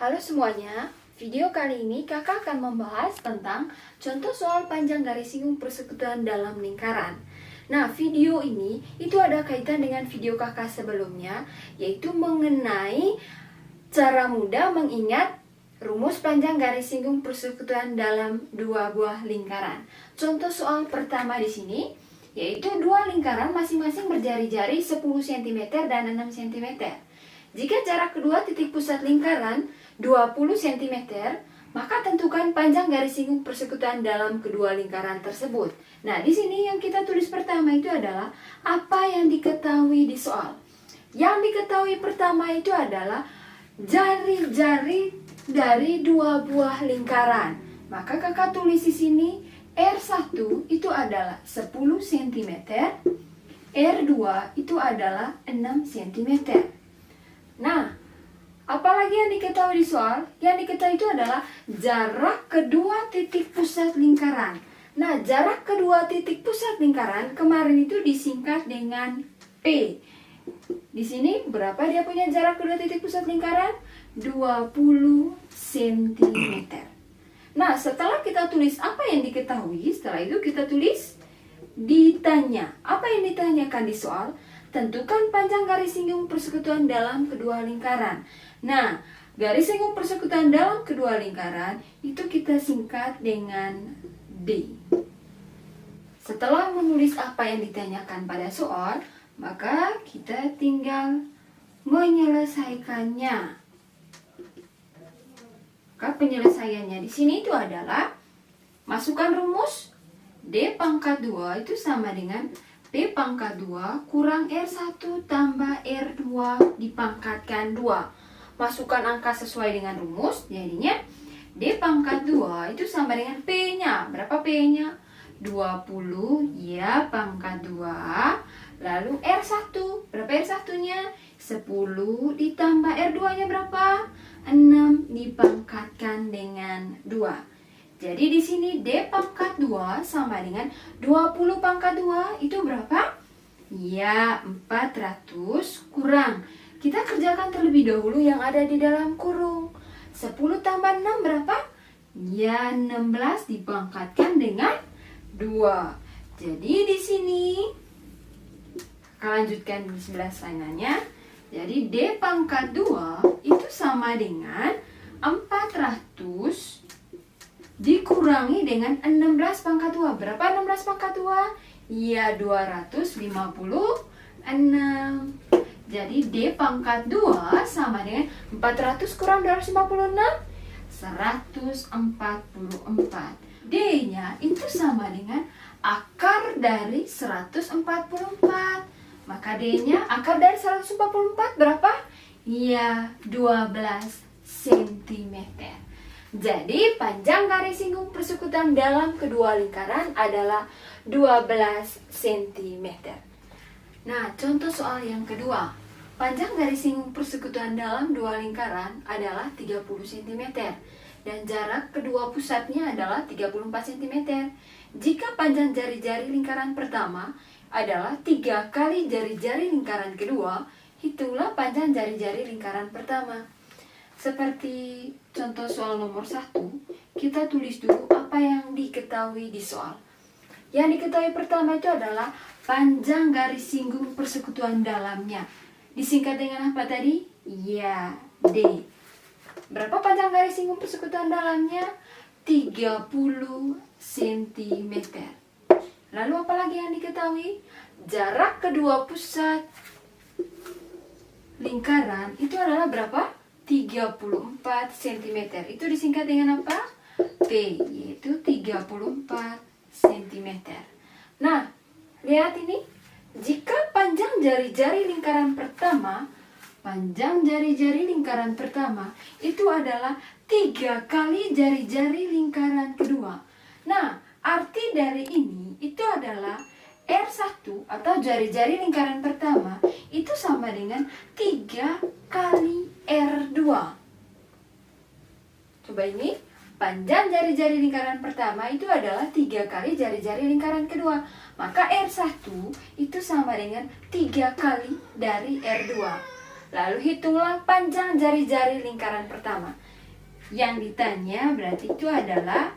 Halo semuanya, video kali ini kakak akan membahas tentang contoh soal panjang garis singgung persekutuan dalam lingkaran. Nah, video ini itu ada kaitan dengan video kakak sebelumnya, yaitu mengenai cara mudah mengingat rumus panjang garis singgung persekutuan dalam dua buah lingkaran. Contoh soal pertama di sini, yaitu dua lingkaran masing-masing berjari-jari 10 cm dan 6 cm. Jika jarak kedua titik pusat lingkaran 20 cm, maka tentukan panjang garis singgung persekutuan dalam kedua lingkaran tersebut. Nah, di sini yang kita tulis pertama itu adalah apa yang diketahui di soal. Yang diketahui pertama itu adalah jari-jari dari dua buah lingkaran. Maka kakak tulis di sini R1 itu adalah 10 cm, R2 itu adalah 6 cm. Nah, apalagi yang diketahui di soal? Yang diketahui itu adalah jarak kedua titik pusat lingkaran. Nah, jarak kedua titik pusat lingkaran kemarin itu disingkat dengan P. Di sini berapa dia punya jarak kedua titik pusat lingkaran? 20 cm. Nah, setelah kita tulis apa yang diketahui, setelah itu kita tulis ditanya. Apa yang ditanyakan di soal? Tentukan panjang garis singgung persekutuan dalam kedua lingkaran. Nah, garis singgung persekutuan dalam kedua lingkaran itu kita singkat dengan D. Setelah menulis apa yang ditanyakan pada soal, maka kita tinggal menyelesaikannya. Maka penyelesaiannya di sini itu adalah masukkan rumus D pangkat 2 itu sama dengan P pangkat 2 kurang R1 tambah R2 dipangkatkan 2. Masukkan angka sesuai dengan rumus, jadinya D pangkat 2 itu sama dengan P-nya. Berapa P-nya? 20 ya pangkat 2. Lalu R1, berapa R1-nya? 10 ditambah R2-nya berapa? 6 dipangkatkan dengan 2. Jadi di sini D pangkat 2 sama dengan 20 pangkat 2 itu berapa? Ya, 400 kurang. Kita kerjakan terlebih dahulu yang ada di dalam kurung. 10 tambah 6 berapa? Ya, 16 dipangkatkan dengan 2. Jadi di sini kita lanjutkan di sebelah sananya. Jadi D pangkat 2 itu sama dengan 400 dikurangi dengan 16 pangkat 2. Berapa 16 pangkat 2? Ya, 256. Jadi D pangkat 2 sama dengan 400 kurang 256, 144. D-nya itu sama dengan akar dari 144. Maka D-nya akar dari 144 berapa? Ya, 12 cm. Jadi, panjang garis singgung persekutuan dalam kedua lingkaran adalah 12 cm. Nah, contoh soal yang kedua. Panjang garis singgung persekutuan dalam dua lingkaran adalah 30 cm. Dan jarak kedua pusatnya adalah 34 cm. Jika panjang jari-jari lingkaran pertama adalah 3 kali jari-jari lingkaran kedua, hitunglah panjang jari-jari lingkaran pertama. Seperti contoh soal nomor 1, kita tulis dulu apa yang diketahui di soal. Yang diketahui pertama itu adalah panjang garis singgung persekutuan dalamnya. Disingkat dengan apa tadi? Ya, D. Berapa panjang garis singgung persekutuan dalamnya? 30 cm. Lalu apa lagi yang diketahui? Jarak kedua pusat lingkaran itu adalah berapa? 34 cm. Itu disingkat dengan apa? P, yaitu 34 cm. Nah, lihat ini. Jika panjang jari-jari lingkaran pertama, itu adalah 3 kali jari-jari lingkaran kedua. Nah, arti dari ini itu adalah R1 atau jari-jari lingkaran pertama itu sama dengan 3 kali R2. Coba ini, panjang jari-jari lingkaran pertama itu adalah 3 kali jari-jari lingkaran kedua. Maka R1 itu sama dengan 3 kali dari R2. Lalu hitunglah panjang jari-jari lingkaran pertama. Yang ditanya berarti itu adalah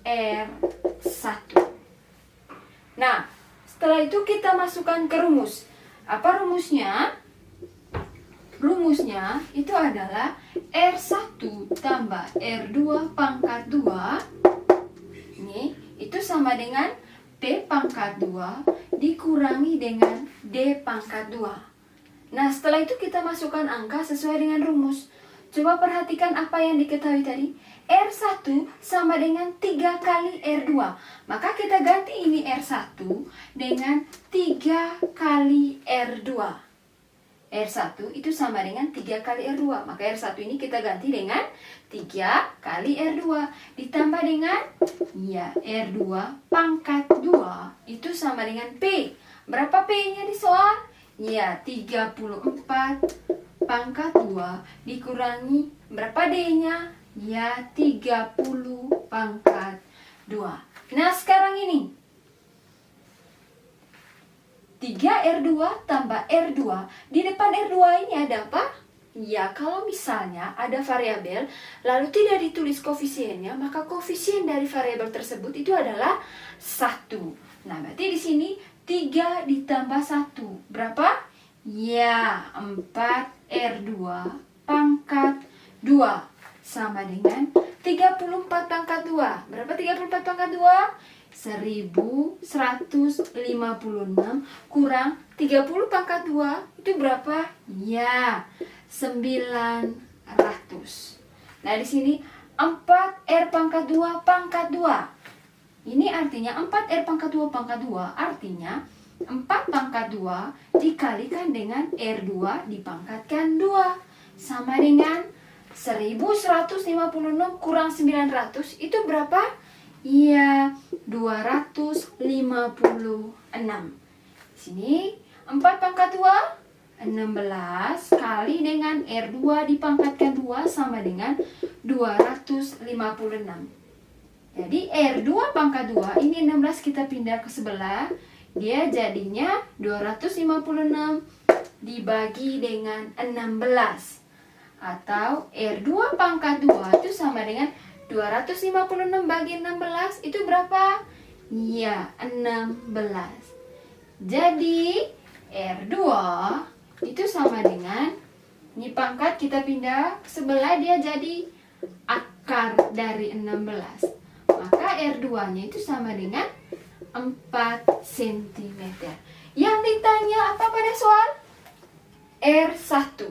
R1. Nah, setelah itu kita masukkan ke rumus. Apa rumusnya? Rumusnya itu adalah R1 tambah R2 pangkat 2. Ini itu sama dengan P pangkat 2 dikurangi dengan D pangkat 2. Nah, setelah itu kita masukkan angka sesuai dengan rumus. Coba perhatikan apa yang diketahui tadi. R1 sama dengan 3 kali R2. Maka kita ganti ini R1 dengan 3 kali R2. R1 itu sama dengan 3 kali R2. Maka R1 ini kita ganti dengan 3 kali R2. Ditambah dengan R2 pangkat 2 itu sama dengan P. Berapa P-nya di soal? 34 pangkat 2 dikurangi berapa D-nya? 30 pangkat 2. Nah, sekarang ini 3R2 tambah R2. Di depan R2 ini ada apa? Ya, kalau misalnya ada variabel lalu tidak ditulis koefisiennya, maka koefisien dari variabel tersebut itu adalah 1. Nah, berarti di sini 3 ditambah 1. Berapa? 4R2 pangkat 2 sama dengan 34 pangkat 2. Berapa 34 pangkat 2? 1156 kurang 30 pangkat 2 itu berapa? 900. Nah, di sini 4R pangkat 2 pangkat 2. Ini artinya 4R pangkat 2 pangkat 2 artinya 4 pangkat 2 dikalikan dengan R2 dipangkatkan 2 sama dengan 1156 kurang 900 itu berapa? 256. Sini 4 pangkat 2 16 kali dengan R2 dipangkatkan 2 sama dengan 256. Jadi R2 pangkat 2 ini 16 kita pindah ke sebelah, dia jadinya 256 dibagi dengan 16. Atau R2 pangkat 2 itu sama dengan 256 bagi 16 itu berapa? 16. Jadi R2 itu sama dengan, ini pangkat kita pindah ke sebelah, dia jadi akar dari 16. Maka R2-nya itu sama dengan 4 cm. Yang ditanya apa pada soal? R1.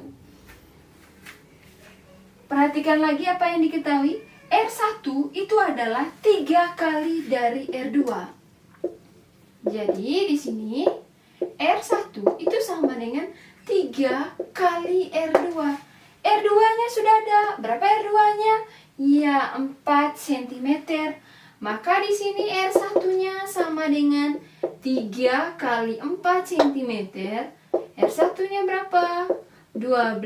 Perhatikan lagi apa yang diketahui. R1 itu adalah 3 kali dari R2. Jadi di sini R1 itu sama dengan 3 kali R2. R2-nya sudah ada. Berapa R2-nya? 4 cm. Maka di sini R1-nya sama dengan 3 kali 4 cm. R1-nya berapa? 12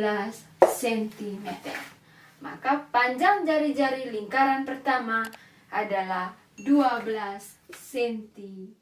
cm. Maka panjang jari-jari lingkaran pertama adalah 12 cm.